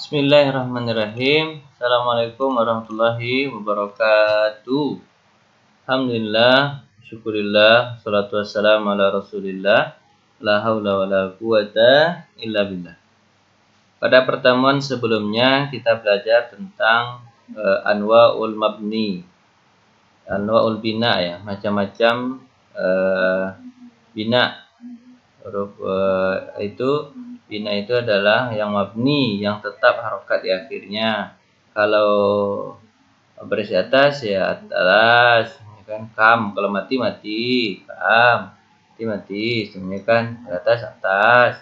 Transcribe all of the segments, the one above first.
Bismillahirrahmanirrahim. Assalamualaikum warahmatullahi wabarakatuh. Alhamdulillah, syukurillah, salatu wassalamu ala rasulillah. La haula wa la quwata illa billah. Pada pertemuan sebelumnya kita belajar tentang anwa'ul mabni, anwa'ul bina ya, macam-macam bina. Huruf bina itu adalah yang mabni, yang tetap harokat di akhirnya. Kalau berisi atas ya atas, ya kan? Kam, kalau mati mati, kam, mati, semuanya kan atas atas.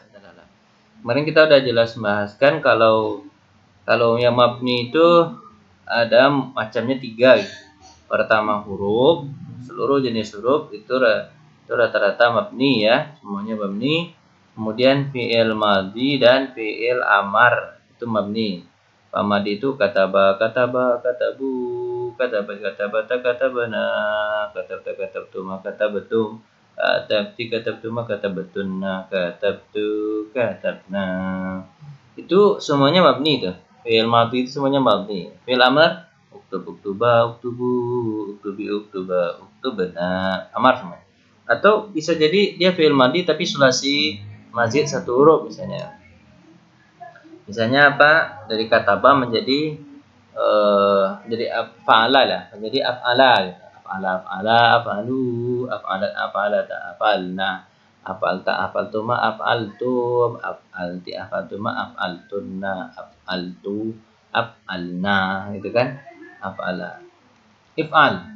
Kemarin kita udah jelas bahaskan kalau yang mabni itu ada macamnya 3 gitu. Pertama huruf, seluruh jenis huruf itu rata-rata mabni ya, semuanya mabni. Kemudian fi'il madhi dan fi'il amar itu mabni. Madi itu kataba, katabu, katabata, katabana, katabtuma, katabatum, katabti, katabtuma, katabatunna, katabtu, katabna. Itu semuanya mabni itu. Fi'il madhi itu semuanya mabni. Fi'il amar uktuba, uktubu, uktubi, uktuba, uktubna, amar semua. Atau bisa jadi dia fi'il madhi tapi sulasi mazid 1 huruf misalnya. Misalnya apa? Dari kataba menjadi jadi af'ala lah, menjadi af'ala, af'alu, af'ala, af'alna, af'altuma, af'altum, af'alti, af'altuma, af'altunna, af'altu, af'alna, gitu kan? Af'ala, if'al,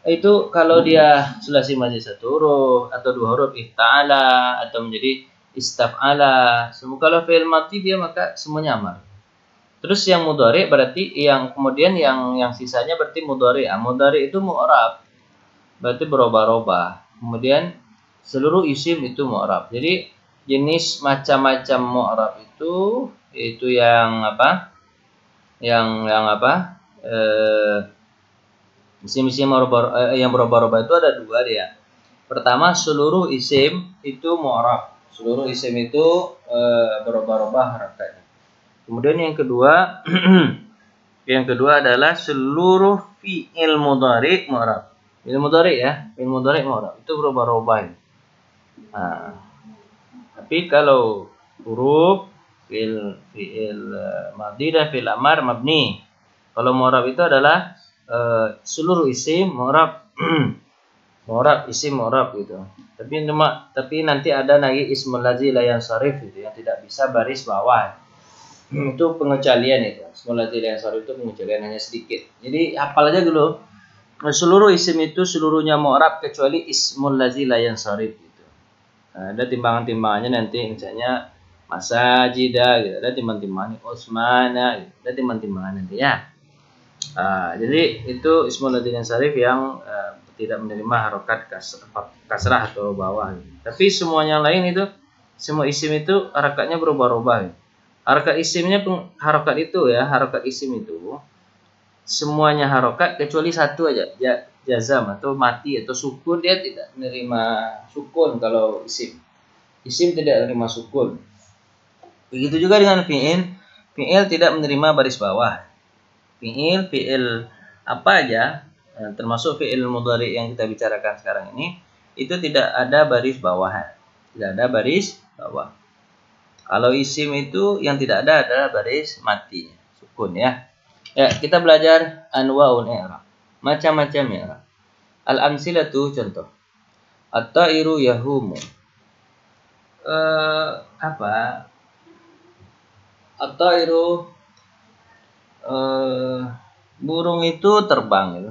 itu kalau dia sulasi mazid 1 huruf atau 2 huruf ifta'ala atau menjadi istaf'ala. Semua kalau fi'il madhi dia maka semuanya amar. Terus yang mudhari berarti yang kemudian yang sisanya berarti mudhari. Mudhari itu mu'rab. Berarti berubah-ubah. Kemudian seluruh isim itu mu'rab. Jadi jenis macam-macam mu'rab itu yang apa? Yang apa? Isim-isim yang berubah-ubah itu ada 2 dia. Pertama, seluruh isim itu mu'rab. Seluruh isim itu berubah-ubah harakatnya. Kemudian yang kedua, adalah seluruh fi'il mudhari mu'rab. Fi'il mudhari ya, fi'il mudhari mu'rab itu berubah-ubah. Nah, tapi kalau huruf fi'il madhi dan fi'il amar mabni. Kalau mu'rab itu adalah seluruh isim mu'rab. Mu'rab, isim mu'rab gitu. Tapi nanti ada lagi ismul ladzi la yansharif gitu yang tidak bisa baris bawah. Itu pengecualian itu. Ismul ladzi la yansharif itu pengecualian hanya sedikit. Jadi hafal aja dulu. Seluruh isim itu seluruhnya mu'rab kecuali ismul ladzi la yansharif gitu. Nah, ada timbangan-timbangannya nanti misalnya masajida gitu. Ada timbang-timbangannya Utsmana gitu. Ada timbang-timbangan nanti ya. Jadi itu ismul ladzi la yansharif yang tidak menerima harokat kasrah atau bawah. Tapi semuanya lain itu, semua isim itu harokatnya berubah-ubah. Harokat isimnya harokat itu ya, harokat isim itu semuanya harokat kecuali satu aja, jazam atau mati atau sukun. Dia tidak menerima sukun kalau isim. Isim tidak menerima sukun. Begitu juga dengan fi'il. Fi'il tidak menerima baris bawah. Fi'il apa aja, termasuk fi'il mudhari yang kita bicarakan sekarang ini, itu tidak ada baris bawah. Tidak ada baris bawah. Kalau isim itu yang tidak ada adalah baris mati, sukun ya. Ya, kita belajar anwa'ul i'rab. Macam-macam i'rab. Al-amsilatu contoh. At-ta'iru yahumu. Apa? At-ta'iru burung itu terbang gitu.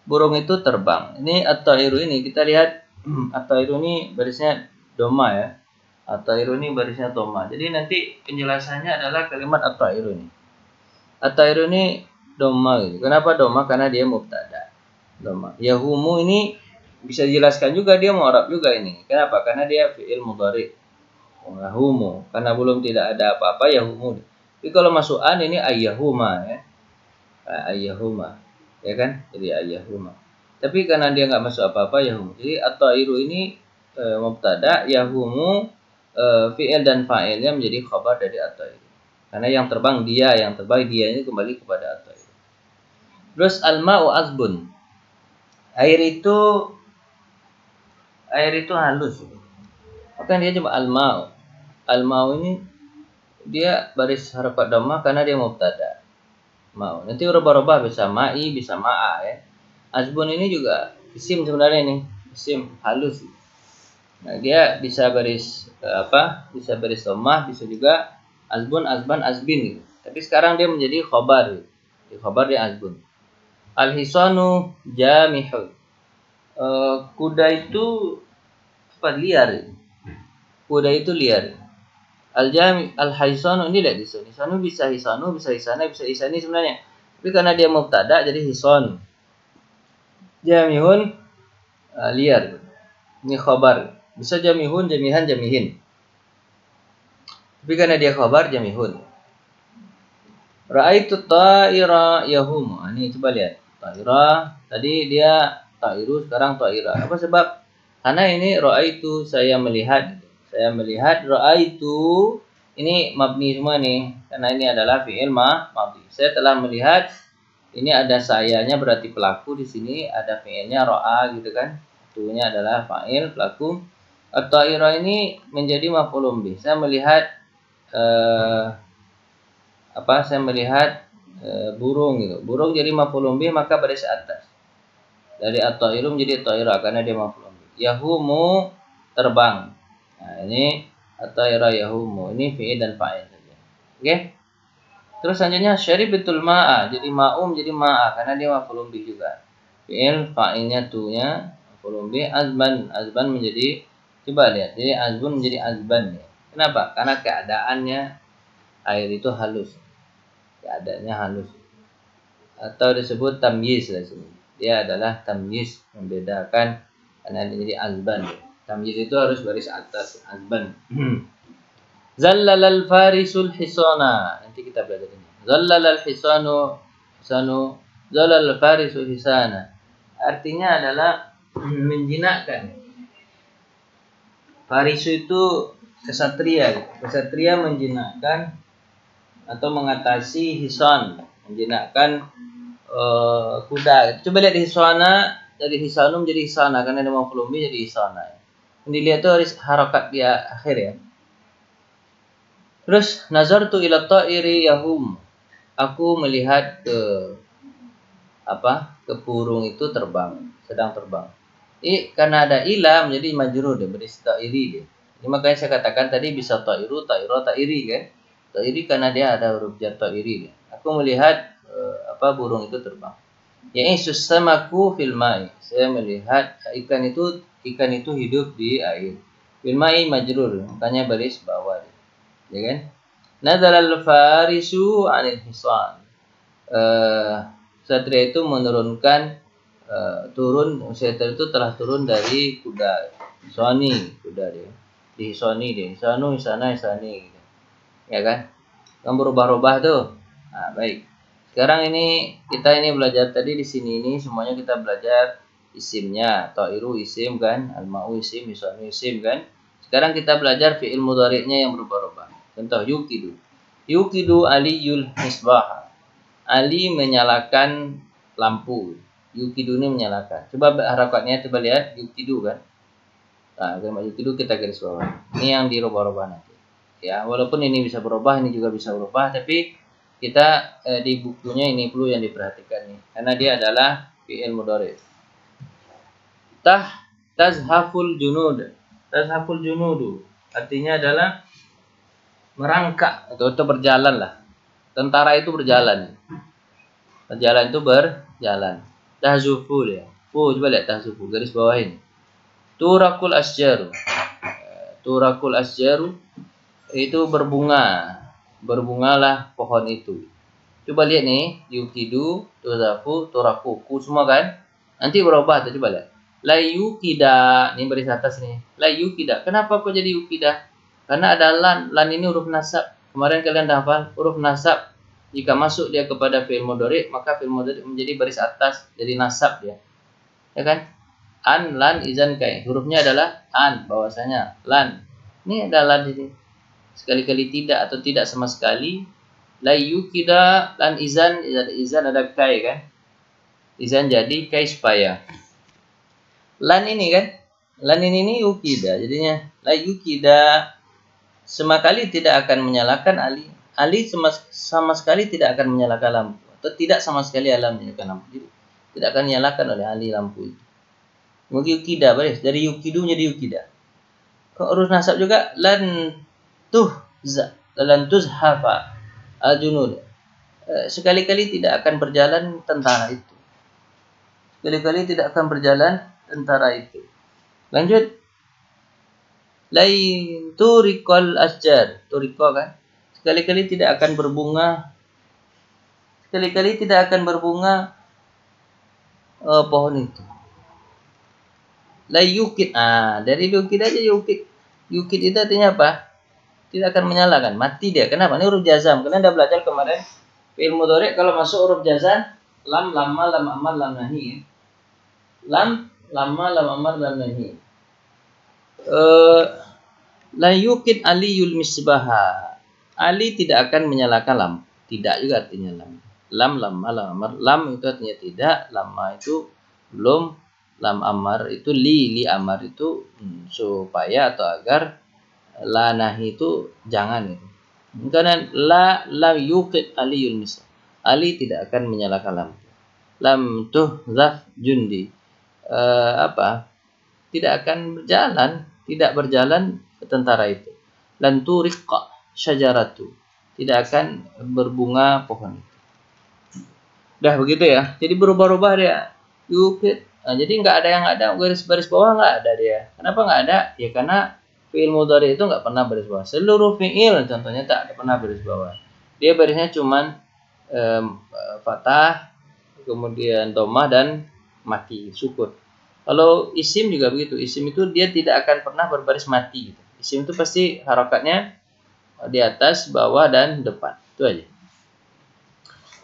Burung itu terbang. Ini at-ta'iru ini kita lihat at-ta'iru ini barisnya doma ya. At-ta'iru ini barisnya doma. Jadi nanti penjelasannya adalah kalimat at-ta'iru ini. At-ta'iru ini doma gitu. Kenapa doma? Karena dia mubtada. Doma. Yahumu ini bisa dijelaskan juga dia mu'rab juga ini. Kenapa? Karena dia fi'il mudhari. Yahumu. Karena belum tidak ada apa-apa yahumu. Tapi kalau masuk an ini ayyahuma ya. Ayyahuma. Ya kan? Jadi ayyahuma. Tapi karena dia enggak masuk apa-apa yahum. Jadi at-ta'iru ini mubtada, yahumu fi'il dan fa'ilnya menjadi khabar dari at-ta'ir. Karena yang terbang dia ini kembali kepada at-ta'ir. Terus al-ma'u azbun. Air itu halus. Maka dia cuma al-ma'u. Al-ma'u ini dia baris harakat dhamma karena dia mubtada. Ma'u. Nanti rubah-rubah bisa ma'i, bisa ma'a ya. Azbun ini juga isim sebenarnya nih. Isim halus. Nah, dia bisa baris Bisa baris dhammah, bisa juga azbun, azban, azbin gitu. Tapi sekarang dia menjadi khobar gitu. Di khobar dia azbun. Al-hisanu jamihun. Kuda itu liar. Kuda itu liar. Al-hisanu ini lihat di sini. Hisanu bisa hisanu, bisa hisana, bisa isani sebenarnya. Tapi karena dia mubtada jadi hison. Jamihun liar. Ini khabar. Bisa jamihun, jamihan, jamihin. Tapi karena dia khabar jamihun. Ra'aitu ta'ira yahum. Ini coba lihat. Ta'ira tadi dia ta'iru, sekarang ta'ira. Apa sebab? Karena ini ra'aitu saya melihat. Saya melihat ra'aitu ini mabni semua nih. Karena ini adalah fi'il mabni. Saya telah melihat. Ini ada sayanya berarti pelaku di sini, ada fi'ilnya ra'a gitu kan. Itunya adalah fa'il pelaku. At-ta'ira ini menjadi maf'ulun bih. Saya melihat saya melihat burung gitu. Burung jadi maf'ulun bih maka baris atas. Dari at-ta'iru menjadi at-ta'ira karena dia maf'ulun bih. Yahumu terbang. Nah, ini at-ta'ira yahumu. Ini fi'il dan fa'il saja. Oke? Terus selanjutnya syaribatul ma'a. Jadi ma'um jadi ma'a karena dia maf'ulun bih juga. Fi'il fa'ilnya tu'nya maf'ulun bih. Azban menjadi, coba lihat. Jadi azbun menjadi azban ya. Kenapa? Karena keadaannya air itu halus. Keadaannya halus. Atau disebut tamyiz di sini. Dia adalah tamyiz, membedakan karena ini jadi azban. Tamyiz itu harus baris atas, azban. Zallalal farisul hisana. Nanti kita belajar ini. Zallalal hisanu zallalal farisul hisana. Artinya adalah menjinakkan. Farisu itu kesatria. Kesatria menjinakkan atau mengatasi hisan, menjinakkan kuda. Coba lihat di hisana, dari hisanu menjadi hisana karena ada maf'ul bih jadi hisana. Yang dilihat itu harus harakat dia akhir ya. Terus nazartu ila ta'iri yahum. Aku melihat ke burung itu sedang terbang. Karena ada ila menjadi majrur dia berisi ta'iri dia. Ini makanya saya katakan tadi bisa ta'iru, ta'ira, ta'iri kan. Ta'iri karena dia ada huruf jar ta'iri dia. Aku melihat burung itu terbang. Ya'isus samaku fil ma'i. Saya melihat ikan itu hidup di air. Fil ma'i majrur, makanya baris bawah dia. Ya kan? Nazalal farisu 'anil hisan. Satria itu menurunkan satria itu telah turun dari kuda. Hisani kuda dia. Di hisani dia. Hisanu, hisana, hisani gitu. Ya kan? Kan berubah-ubah tuh. Nah, baik. Sekarang kita belajar tadi di sini semuanya kita belajar isimnya. Ta'iru isim kan, al-ma'u isim, hisanu isim kan. Sekarang kita belajar fi'il mudhari'nya yang berubah-ubah. Contoh yukidu. Yukidu aliyul misbah. Ali menyalakan lampu. Yukidu ini menyalakan. Coba harakatnya coba lihat yukidu kan. Nah, kalimat yukidu kita garis bawah. Ini yang dirubah-rubah nanti. Ya, walaupun ini bisa berubah, ini juga bisa berubah, tapi kita di bukunya ini perlu yang diperhatikan nih, karena dia adalah fi'il mudhari'. Tazhaful junud. Tazhaful junudu artinya adalah merangkak atau berjalan lah. Tentara itu berjalan. Berjalan itu berjalan. Tahzufu ya. Coba lihat tahzufu garis bawah ini. Turakul asjaru. Turakul asjaru itu berbunga. Berbungalah pohon itu. Coba lihat nih, yukidu, tuzafu, turaku, semua kan? Nanti berubah tuh, coba lihat. La yukida, ini baris atas nih. La yukida. Kenapa kok jadi yukida? Karena ada lan. Lan ini huruf nasab. Kemarin kalian dah hafal huruf nasab. Jika masuk dia kepada fi'il mudhari', maka fi'il mudhari' menjadi baris atas, jadi nasab dia. Ya kan? An, lan, izan, kai. Hurufnya adalah an, bahwasanya lan. Ini adalah di sekali-kali tidak atau tidak sama sekali. La yukida lan izan ada kai kan? Izan jadi kai supaya. Lan ini kan? Lan ini yukida jadinya la yukida sama kali tidak akan menyalakan ali. Ali sama sekali tidak akan menyalakan lampu atau tidak sama sekali alam menyalakan lampu. Jadi, tidak akan menyalakan oleh ali lampu itu. Mungkin yukida baris dari yukidu menjadi yukida. Kok urus nasab juga lan tuzhafa al-junud. Sekali-kali tidak akan berjalan tentara itu. Sekali-kali tidak akan berjalan tentara itu. Lanjut. Lain turikol asjar. Turiko kan. Sekali-kali tidak akan berbunga. Sekali-kali tidak akan berbunga pohon itu. La yukid. Dari yukid aja yukid. Yukid itu artinya apa? Tidak akan menyalakan. Mati dia. Kenapa? Ini huruf jazam. Kalian udah belajar kemarin. Fi'il mudhari kalau masuk huruf jazam. Lam, lamma, lam amar, lam nahi. Lam, lamma, lam amar, lam nahi. La yukid aliyul misbaha. Ali tidak akan menyalakan lampu. Tidak juga artinya lam. Lam, lamma, lam amar. Lam itu artinya tidak. Lamma itu belum. Lam amar itu li amar itu supaya atau agar. La nahi itu jangan itu. Karena la yuqid aliyul misbah. Ali tidak akan menyalakan lampu. Lam tuhzaf jundi. Tidak akan tidak berjalan tentara itu. Lan turiqa syajaratu. Tidak akan berbunga pohon. Dah begitu ya. Jadi berubah-ubah dia. Yuqid. Jadi nggak ada garis-garis bawah nggak ada dia. Kenapa nggak ada? Ya karena fi'il mudhari itu nggak pernah baris bawah. Seluruh fi'il contohnya tak pernah baris bawah. Dia barisnya cuman fathah, kemudian dhammah dan mati, sukun. Kalau isim juga begitu. Isim itu dia tidak akan pernah berbaris mati. Gitu. Isim itu pasti harokatnya di atas, bawah, dan depan. Itu aja.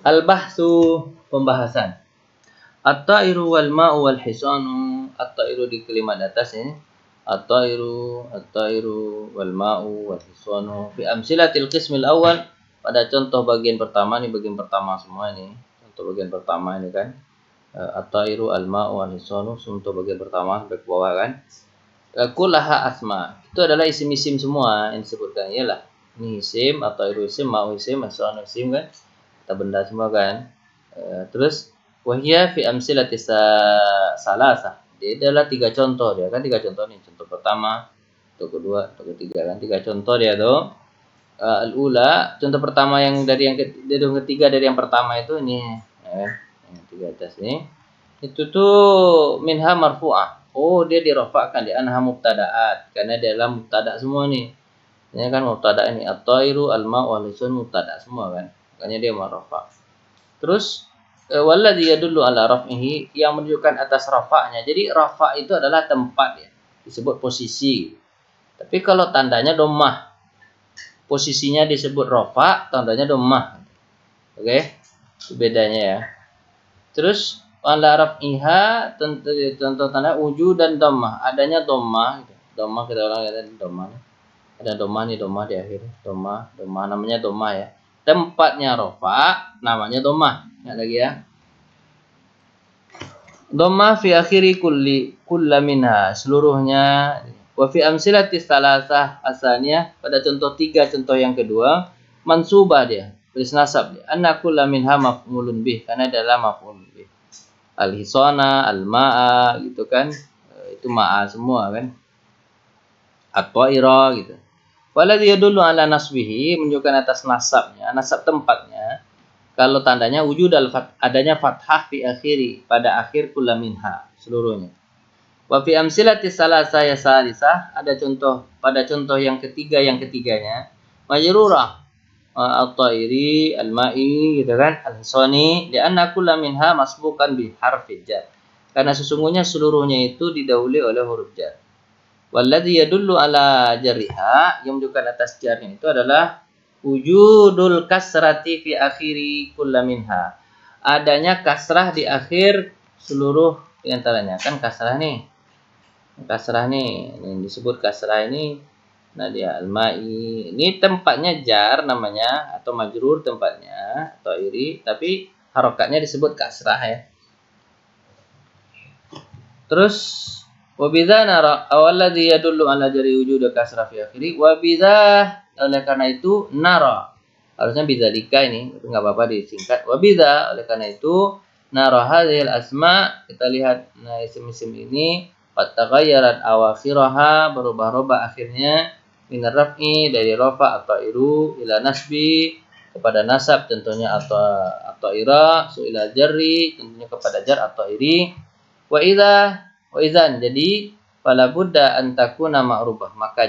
Al-bahsu, pembahasan. At-ta'iru wal ma'u wal hisanu. At-ta'iru di kalimat atas ini. At-ta'iru wal ma'u wal hisanu. Fi amsilatil qismil awal. Pada contoh bagian pertama, ini bagian pertama semua ini. Contoh bagian pertama ini kan. At-ta'iru al-ma'u wal hisanu. Contoh bagian pertama sampai ke bawah kan. Kullaha asma. Itu adalah isim-isim semua yang disebutkan. Iyalah. Ini isim, at-ta'iru isim, ma'u isim, hisanu isim kan. Kita benda semua kan. Terus wahia fi amsilati salasah. Dia adalah 3 contoh dia kan 3 contoh nih. Contoh pertama, contoh kedua, contoh ketiga kan 3 contoh dia tuh. Al-ula, contoh pertama yang dari yang ketiga dari yang pertama itu ini yang 3 atas ini. Itu tuh minha marfu'ah. Oh, dia dirafa'kan di anha mubtada'at karena dia adalah mubtada' semua nih. Ini kan mubtada' ini at-tairu al-ma'u wal-hisun mubtada' semua kan. Makanya dia marfa'. Terus walladzi yadullu ala raf'ihi yang menunjukkan atas rafa'nya. Jadi rafa' itu adalah tempat ya, disebut posisi. Tapi kalau tandanya dhammah. Posisinya disebut rafa', tandanya dhammah. Oke? Itu bedanya ya. Terus ala raf'iha contoh tanda wujud dan dhammah. Adanya dhammah gitu. Dhammah kita ulang ya dhammah. Ada dhammah nih, dhammah di akhir. Dhammah namanya dhammah ya. Tempatnya rafa namanya dhammah. Ingat lagi ya. Dhammah fi akhiri kulla minha, seluruhnya. Wa fi amsilati salasah asaniyah, pada contoh 3 contoh yang kedua mansubah dia, tulis nasab dia. Anna kulla minha maf'ulun bih, karena adalah maf'ulun bih. Al-hisana, al-ma'a gitu kan. Itu ma'a semua kan. At-ta'ira gitu. Waladhi yadullu ala nasbihi, menunjukkan atas nasabnya, nasab tempatnya. Kalau tandanya wujud adanya fathah fi akhiri, pada akhir kulla minha, seluruhnya. Wa fi amsilati salasah ya salisah, ada contoh pada contoh yang ketiganya majrurah at-tairi al-ma'i gitu kan, al-hisani li'anna kulla minha masbukan bi harfi jar. Karena sesungguhnya seluruhnya itu didahului oleh huruf jar. Walladzi yadullu ala jarriha, yang menunjukkan atas jarnya itu adalah wujudul kasrati fi akhiri kulla minha. Adanya kasrah di akhir seluruh diantaranya. Kan kasrah nih. Kasrah nih, yang disebut kasrah ini Nadia al-ma'i. Ini tempatnya jar namanya atau majrur tempatnya atau iri, tapi harokatnya disebut kasrah ya. Terus wabidha nara awalladzi yadullu ala jari wujud kasrah fi akhiri wabidha, oleh karena itu nara harusnya bidzalika ini enggak apa-apa disingkat wabidha, oleh karena itu nara hadhil asma, kita lihat nah isim-isim ini qad taghayyarat awakhiraha, berubah-ubah akhirnya min raf'i dari rafa atau iru ila nasbi kepada nasab tentunya atau ira su ila jarri tentunya kepada jar atau iri wa idzan, jadi fala budda an takuna ma'rubah, maka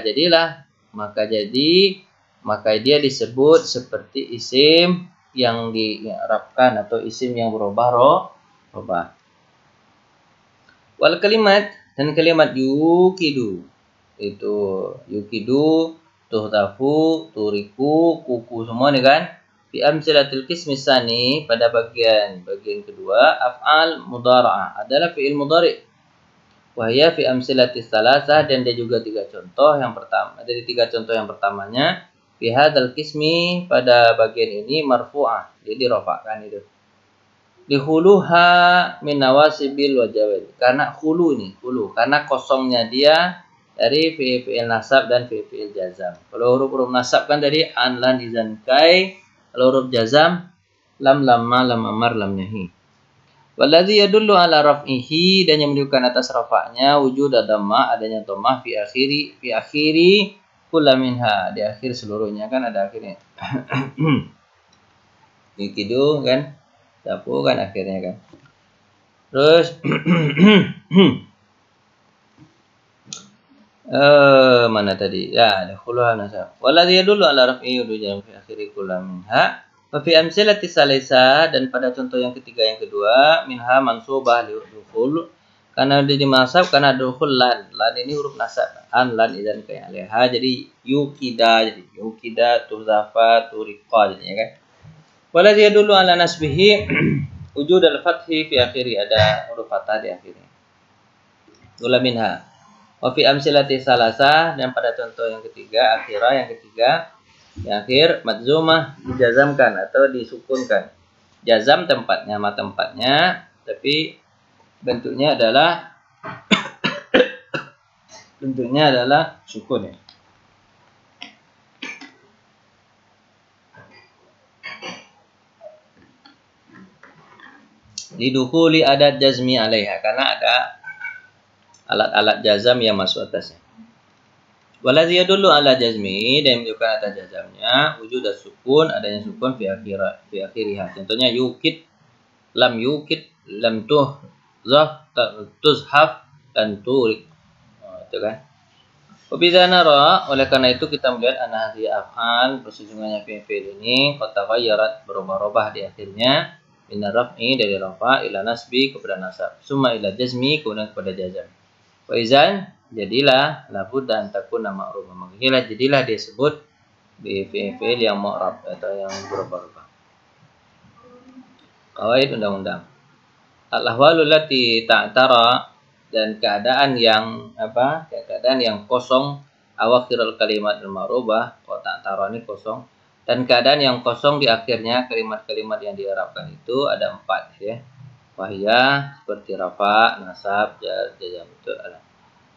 dia disebut seperti isim yang di'rabkan atau isim yang berubah. Wal kalimat, dan kalimat yukidu itu yukidu, tuhtafu, turiku, kuku semua nih kan. Fi amsilatil qismi tsani, pada bagian kedua af'al mudhara'ah adalah fi'il mudhari'. Wahya fi amsilatis salasah, dan dia juga tiga contoh yang pertama. Dari tiga contoh yang pertamanya fi hadzal qismi, pada bagian ini marfu'ah, jadi dirofakkan itu. Dihuluha min nawasibil wajawil, karena hulu karena kosongnya dia dari fi'il nasab dan fi'il jazam. Kalau huruf nasab kan dari an, lan, izan, kai. Kalau huruf jazam lam, lamma, lam, amar, lam, nahi. Waladzi yadullu ala raf'ihi, dan yang menunjukkan atas rafa'nya wujud dhamma, adanya dhammah fi akhiri kullu minha, di akhir seluruhnya kan ada akhirnya. Yukidu kan, sapu kan akhirnya kan. Terus mana tadi? Ya, ada khuluha nasab. Waladzi yadullu ala raf'ihi wujud fi akhiri kullu minha. Fi amsilati salisa, dan pada contoh yang ketiga yang kedua minha mansubah li dukhul, karena dia dimasab karena dukhul lan ini huruf nasab an, lan, idzan, kayak leha, jadi yukida tuzafa turiqa jadinya kan. Wala dulu ala nasbihi wujud al fathi fi akhiri, ada huruf fathah di akhirnya. Ula minha wa fi amsilati salasa, dan pada contoh yang ketiga yang akhir madzumah, dijazamkan atau disukunkan. Jazam tempatnya nama tempatnya, tapi bentuknya adalah sukun ya. Didukhuli adat jazmi alaiha, karena ada alat-alat jazam yang masuk atasnya. Waladzi yadullu ala jazmi, dan menunjukkan atas jazamnya wujud sukun, adanya sukun fi akhiriha. Contohnya yukid, lam tuhzaf, tuzhaf, dan turik. Itu kan. Wabidha nara, oleh karena itu kita melihat anahdi af'al, sesungguhnya fi'il ini qad taghayyarat, berubah-ubah di akhirnya min raf'i, dari rafa, ila nasbi, kepada nasab, summa ila jazmi, kemudian kepada jazam. Wa izan, jadilah labud dan takun nama ma'ruf, jadilah disebut fi'il yang mu'rab atau yang berubah-ubah. Qawaid undang-undang. Al-ahwalul lati ta'tara, dan keadaan yang kosong, awakhirul kalimat al-ma'rubah, ta'tara ini kosong, dan keadaan yang kosong di akhirnya kalimat-kalimat yang diarabkan itu ada 4 ya. Wahya seperti rafa, nasab, jar, jazam, itu ada.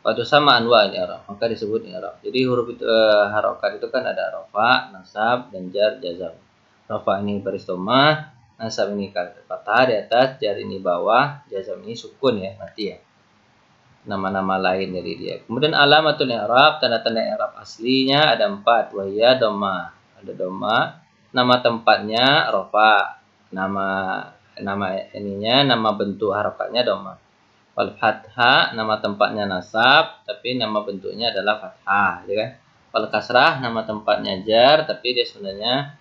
Waktu sama anwa i'rab, maka disebut i'rab. Jadi huruf itu harokat itu kan ada rafa, nasab, dan jar, jazam. Rafa ini baris dhammah, nasab ini fathah di atas, jar ini bawah, jazam ini sukun ya, mati ya. Nama-nama lain dari dia. Kemudian alamatul i'rab, tanda-tanda i'rab aslinya ada 4. Wahya dhammah, ada dhammah. Nama tempatnya rafa, nama bentuk harokatnya dhammah. Wal fathah, nama tempatnya nasab, tapi nama bentuknya adalah fathah, ya kan? Wal kasrah, nama tempatnya jar, tapi dia sebenarnya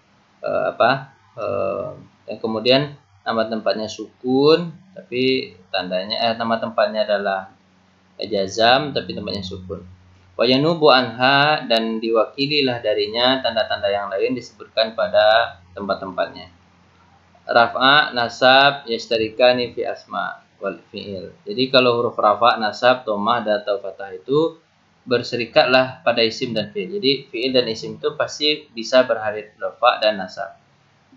dan kemudian nama tempatnya sukun, tapi tandanya nama tempatnya adalah jazam, tapi tempatnya sukun. Wa yanubu anha, dan diwakililah darinya tanda-tanda yang lain disebutkan pada tempat-tempatnya. Raf'a, nasab, yastarikani fi asma wal fi'il. Jadi kalau huruf rafa, nasab, dhammah, dan atau fathah itu berserikatlah pada isim dan fi'il. Jadi fi'il dan isim itu pasti bisa berharif rafa dan nasab.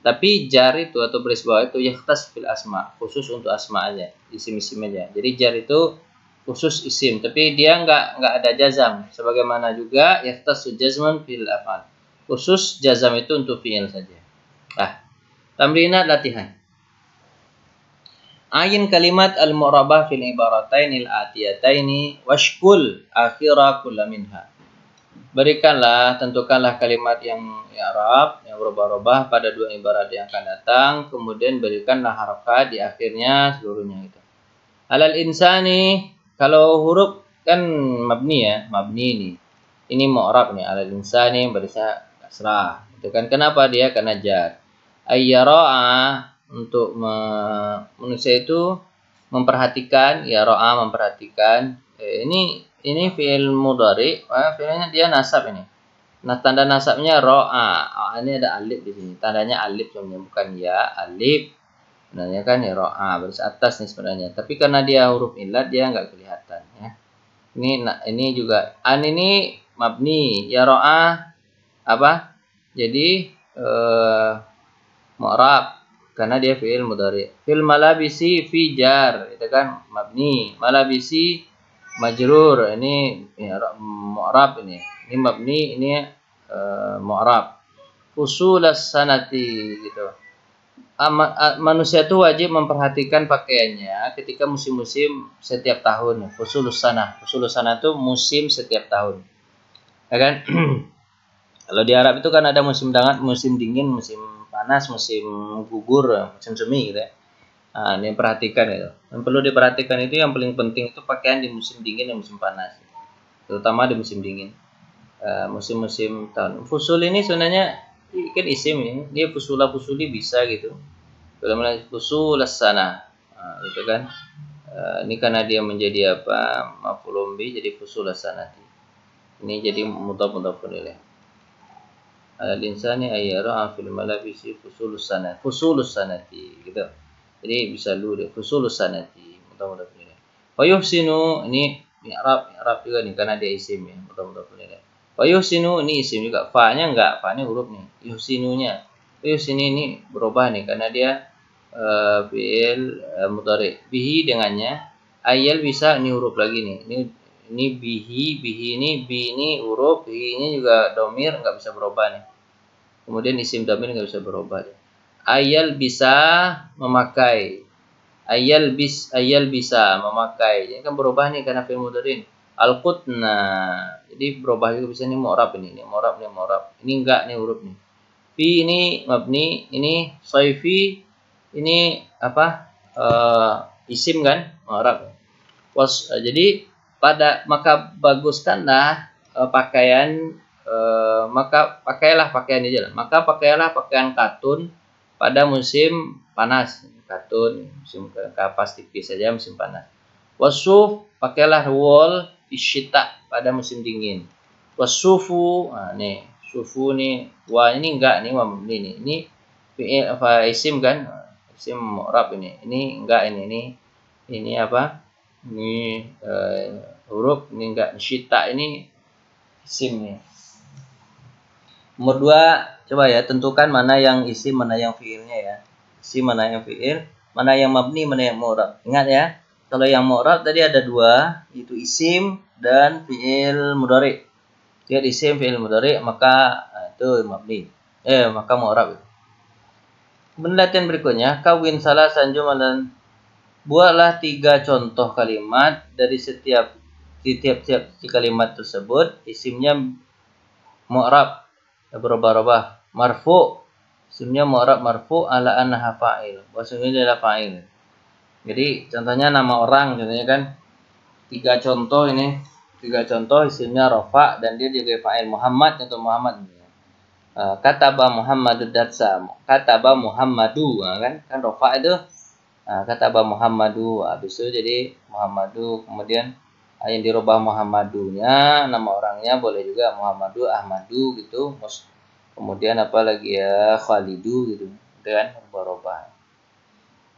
Tapi jar itu atau baris bawah itu yakhtas fil asma, khusus untuk asma aja, isim-isim aja. Jadi jar itu khusus isim, tapi dia nggak ada jazam. Sebagaimana juga yakhtas jazman fil af'al. Khusus jazam itu untuk fi'il saja. Tamrinat latihan. Ayin kalimat al-mu'rabah fil ibaratainil atiyataini washkul akhira kulla minha. Berikanlah, tentukanlah kalimat yang i'rab, yang berubah-ubah pada dua ibarat yang akan datang, kemudian berikanlah harakat di akhirnya seluruhnya itu. Alal insani, kalau huruf kan mabni ya, mabni ini. Ini mu'rab nih, alal insani barisnya kasrah. Itu kan kenapa dia? Karena jar. Ayyara'a untuk manusia itu memperhatikan, ya ra'a memperhatikan. Ini fi'il mudhari, fi'ilnya dia nasab ini. Nah, tanda nasabnya ra'a. Ini ada alif di sini. Tandanya alif sebenarnya, bukan ya, alif. Sebenarnya kan ya ra'a baris atas nih sebenarnya. Tapi karena dia huruf illat dia nggak kelihatan ya. Ini juga ini mabni, ya ra'a apa? Jadi mu'rab karena dia fi'il mudhari. Fil malabisi fi jar, itu kan mabni. Malabisi majrur, ini ya, mu'rab ini. Ini mabni, ini mu'rab. Fusulas sanati gitu. Manusia itu wajib memperhatikan pakaiannya ketika musim-musim setiap tahun. Fusulus sanah. Fusulus sanah itu musim setiap tahun. Ya kan? Kalau di Arab itu kan ada musim hangat, musim dingin, musim panas, musim gugur, musim semi gitu ya. Nah, ini perhatikan itu. Yang perlu diperhatikan itu yang paling penting itu pakaian di musim dingin dan musim panas. Terutama di musim dingin. Musim-musim tahun. Fusul ini sebenarnya kan isim ini. Dia fusuli bisa gitu. Kalau fusul sana. Nah, gitu kan. Ini karena dia menjadi apa? Maf'ulun bih jadi fusul sanati. Ini jadi mudhaf ilaih. Al-insani ayyara fil malabisi fusulus sanati gitu. Jadi bisa lu deh fusulus sanati mudah-mudahan ini. Wa yuhsinu ini i'rab juga nih karena dia isim ya mudah-mudahan ini. Wa yuhsinu ini isim juga, fa-nya enggak, fa-nya huruf nih. Yuhsinunya. Yuhsinu ini berubah nih karena dia fi'il mudhari. Bihi dengannya ayal bisa ini huruf lagi nih. Ini bihi ini bi ini huruf, bihi ini juga domir nggak bisa berubah nih. Kemudian isim domir nggak bisa berubah. Ayal bisa memakai. Ayal bisa memakai. Ini kan berubah nih karena fi'il mudhari. Al-qutna. Jadi berubah juga bisa nih mu'rab ini. Ini mu'rab. Ini enggak nih huruf nih. Fi ini mabni, ini saifi, ini apa? Isim kan? Mu'rab. Jadi maka baguskanlah pakaian maka pakailah pakaian ini jalan. Maka pakailah pakaian katun pada musim panas. Katun musim kapas tipis saja musim panas. Wasuf pakailah wol isyita pada musim dingin. Wasufu, nih sufu nih, wah ini enggak nih ini apa isim kan? Isim mu'rab ini. Ini enggak ini apa? Ini huruf ini enggak syita ini isim nih. Nomor 2, coba ya tentukan mana yang isim, mana yang fiilnya ya. Isim mana yang fiil, mana yang mabni, mana yang mu'rab. Ingat ya, kalau yang mu'rab tadi ada 2, yaitu isim dan fiil mudhari. Lihat isim fiil mudhari maka itu mabni. Maka mu'rab. Penelitian berikutnya, kawin salah jumalan. Buatlah 3 contoh kalimat dari setiap kalimat tersebut isimnya mu'rab berubah-ubah. Marfu, isimnya mu'rab marfu ala annaha fa'il. Wasmnya adalah fa'il. Jadi contohnya nama orang contohnya kan 3 contoh ini. 3 contoh isimnya rafa dan dia juga fa'il. Muhammad contoh Muhammad. Kataba Muhammadu datsa. Kataba Muhammadu kan rafa itu. Kataba Muhammadu, habis itu jadi Muhammadu, kemudian yang dirubah Muhammadunya, nama orangnya boleh juga Muhammadu, Ahmadu gitu. Kemudian apa lagi ya Khalidu gitu kan berubah.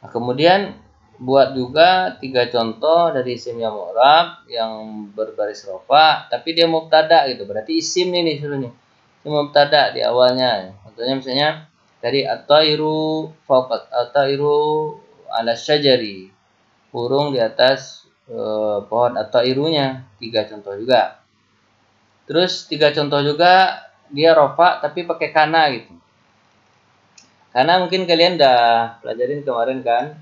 Nah, kemudian buat juga 3 contoh dari isim yang mu'rab yang berbaris rofa, tapi dia mubtada gitu. Berarti isim ini sebenarnya. Isim mubtada di awalnya. Contohnya misalnya dari at-tairu fawqat at-tairu ala syajari. Burung di atas pohon at-tairunya. 3 contoh juga. Terus 3 contoh juga dia rofa tapi pakai kana gitu. Karena mungkin kalian udah pelajarin kemarin kan,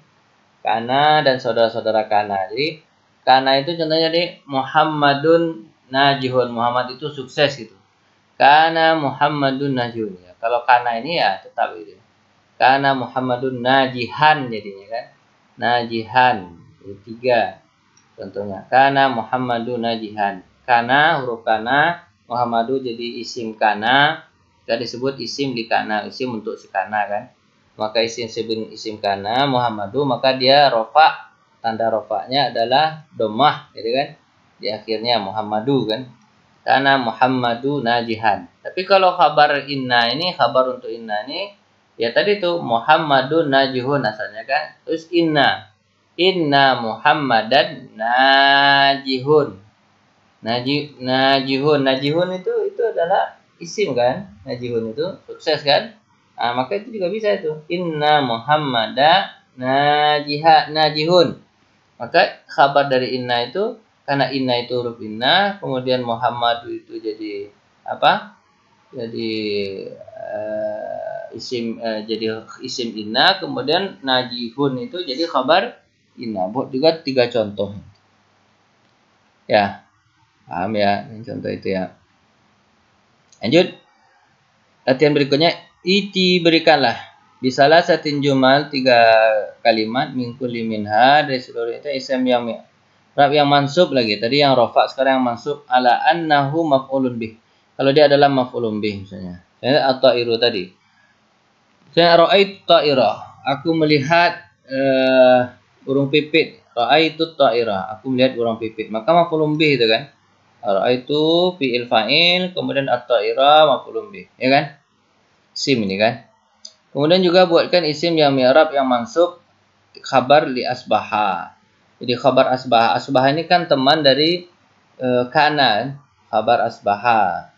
kana dan saudara-saudara kana. Jadi kana itu contohnya di Muhammadun najihun. Muhammad itu sukses gitu. Kana Muhammadun najihun. Ya. Kalau kana ini ya tetap gitu. Kana Muhammadun najihan jadinya kan. Najihan. Jadi 3 contohnya. Kana Muhammadun najihan. Kana huruf kana, Muhammadu jadi isim kana. Kita disebut isim di kana, isim untuk si kana kan. Maka isim kana Muhammadu, maka dia rofa, tanda rofanya adalah domah gitu kan, di akhirnya Muhammadu kan, karena Muhammadu najihan. Tapi kalau kabar inna ini, kabar untuk inna ini ya tadi tuh Muhammadu najihun asalnya kan, terus inna Muhammadan najihun. Najihun itu adalah isim kan, najihun itu sukses kan. Nah, maka itu juga bisa itu. Inna Muhammada najihun. Maka kabar dari inna itu, karena inna itu huruf inna, kemudian Muhammad itu jadi apa? Jadi jadi isim inna, kemudian najihun itu jadi kabar inna. Buat juga 3 contoh. Ya, paham ya, ini contoh itu ya. Lanjut. Latihan berikutnya, iti berikanlah. Bisalah satin jumal 3 kalimat mingkuli minha dari seluruh itu isim yang rab yang mansub lagi. Tadi yang rofa, sekarang yang mansub ala annahu maf'ulun bih. Kalau dia adalah maf'ulun bih misalnya. Atau iru tadi. Saya ra'aitu ta'irah. Aku melihat burung pipit. Ra'aitu ta'irah. Aku melihat burung pipit. Maka maf'ulun bih itu kan. Ra'aitu fi'il fa'il, kemudian at-ta'irah maf'ulun bih, ya kan? Isim ini kan. Kemudian juga buatkan isim yang mi'rab yang mansub khabar li asbaha. Jadi khabar asbaha. Asbaha ini kan teman dari kana. Khabar asbaha.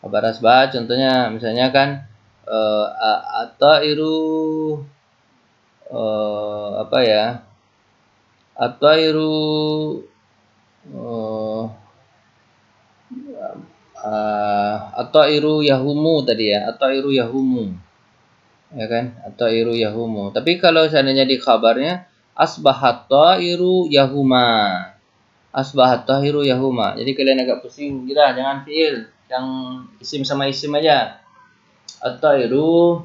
Khabar asbaha contohnya misalnya kan at-tairu apa ya? At-tairu at-tairu yahumu tadi ya. At-tairu yahumu. Ya kan, atau iru yahumu. Tapi kalau seandainya di kabarnya asbahat ta'iru yahuma, asbahat ta'iru yahuma, jadi kalian agak pusing gila, jangan fiil, yang isim sama isim aja. Atau iru,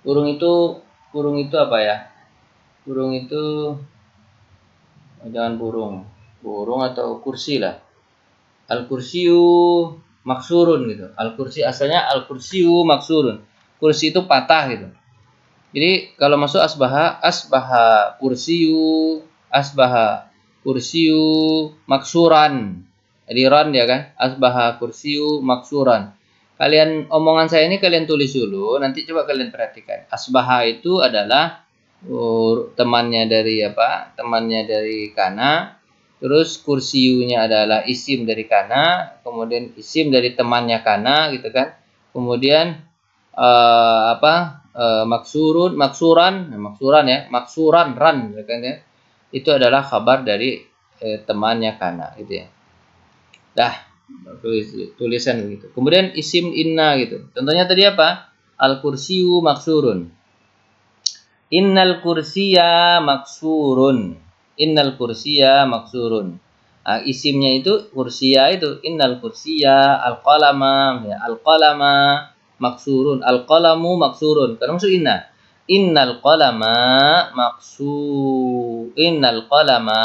burung itu apa ya, burung itu jangan burung atau kursi lah. Al kursiyu maksurun gitu. Al kursi asalnya al kursiyu maksurun, kursi itu patah gitu. Jadi kalau masuk asbaha kursiyu maksuran. Jadi ran ya kan? Asbaha kursiyu maksuran. Kalian omongan saya ini kalian tulis dulu, nanti coba kalian perhatikan. Asbaha itu adalah temannya dari apa? Temannya dari kana. Terus kursiyunya adalah isim dari kana, kemudian isim dari temannya kana gitu kan. Kemudian maksuran ran ya kan ya, itu adalah kabar dari temannya kana gitu ya. Dah tulisan gitu. Kemudian isim inna gitu, contohnya tadi apa, al kursiyu maksurun, innal kursiya maksurun, innal kursiya maksurun. Nah, isimnya itu kursiya itu innal kursiya, al qalama ya, al qalama maksurun, al qalamu maksurun, karena maksud inna. Innal qalama innal qalama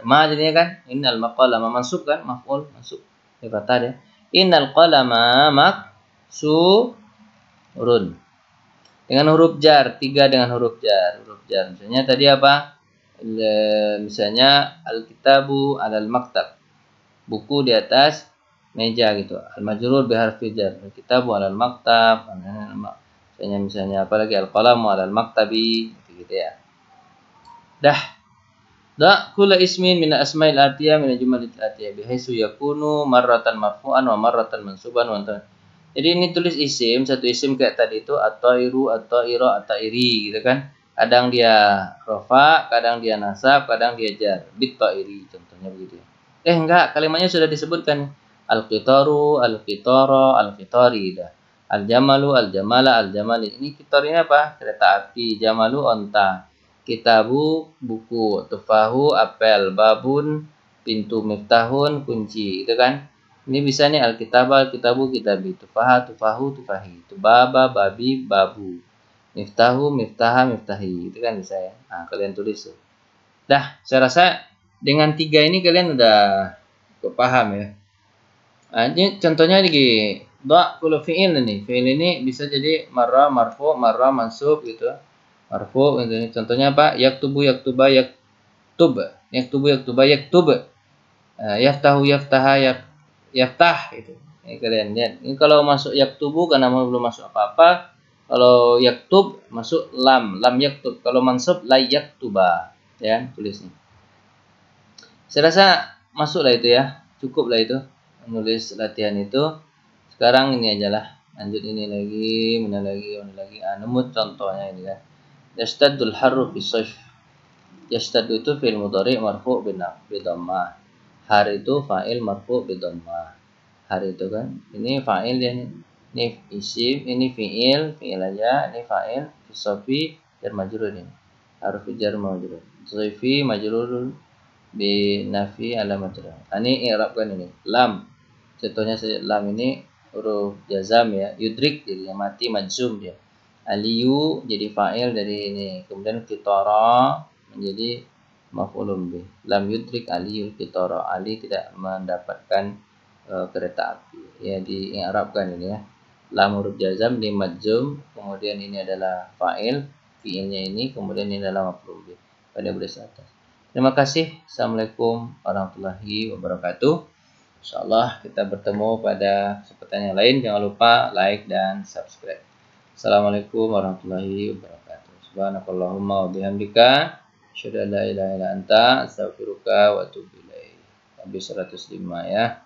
ma jadinya kan, innal qalama mansub kan, maf'ul mansub ya kata dia. Innal qalama maksurun dengan huruf jar, 3 dengan huruf jar. Misalnya tadi apa? Misalnya al-kitabu alal maktab, buku di atas meja gitu. Al-majrur biharfi jar, al-kitabu alal maktab. Misalnya apalagi al-qalamu alal maktabi gitu ya. Dah. Da kula ismin min asma'il atiyah min jumalil atiyah bihaisu yakunu marratan marfu'an wa marratan mansuban wa jadi ini tulis isim, satu isim kayak tadi itu at-tairu, at-taira, at-tairi gitu kan. Kadang dia rafa, kadang dia nasab, kadang dia jar. Bit-tairi contohnya begitu. Enggak, kalimatnya sudah disebutkan. Al-qitaru, al-qitara, al-qitari dah. Al-jamalu, al-jamala, al-jamali. Ini qitar ini apa? Kereta api, jamalu onta. Kitabu buku, tufahu apel, babun pintu, miftahun kunci, gitu kan? Ini bisa nih alkitabah, alkitabu, kitabi, tufaha, tufahu, tufahi, tubaba, babi, babu, miftahu, miftaha, miftahi, itu kan bisa ya. Nah, kalian tulis tuh. Dah, saya rasa dengan 3 ini kalian udah paham ya. Nah, ini contohnya lagi, kalau fi'il nih, fi'il ini bisa jadi marra, marfu, marra, mansub gitu. Marfu, gitu. Contohnya apa? Yaktubu, yaktuba, yaktub. Yaktubu, yaktuba, yaktub. Yaftahu, yaftaha, yaftah gitu. Ini kalian lihat. Ini kalau masuk yaktubu karena belum masuk apa-apa. Kalau yaktub masuk lam, lam yaktub. Kalau mansub la yaktuba. Ya, tulisnya. Saya rasa masuklah itu ya. Cukup lah itu menulis latihan itu. Sekarang ini aja lah. Lanjut ini lagi, mana lagi, mana lagi. Nemu contohnya ini kan. Yastadul harru fi sayf. Yastadu itu fi'il mudhari marfu' bi dhammah. Har itu fa'il marfu' bi dhammah. Har itu kan. Ini fa'il ya ini. Ini isim, ini fi'il, fi'il aja, ini fa'il, fi sofi jar majrur ini. Haruf jar majrur. Dhaifi majrurun bi nafi alamat jar. Ini i'rabkan ini. Lam. Contohnya lam ini huruf jazam ya. Yudrik jadi mati majzum dia. Aliyu jadi fa'il dari ini. Kemudian kitara menjadi maf'ulun bih. Lam yudrik aliyu kitara. Ali tidak mendapatkan kereta api. Ya di i'rabkan ini ya. Lam huruf jazam di majzum, kemudian ini adalah fa'il, fi'ilnya ini, kemudian ini adalah maf'ul bih pada baris atas. Terima kasih. Assalamualaikum warahmatullahi wabarakatuh. Insyaallah kita bertemu pada kesempatan yang lain. Jangan lupa like dan subscribe. Assalamualaikum warahmatullahi wabarakatuh. Subhanakallahumma wa bihamdika asyhadu an la ilaha illa anta astaghfiruka wa atubu ilaik. Habis 105 ya.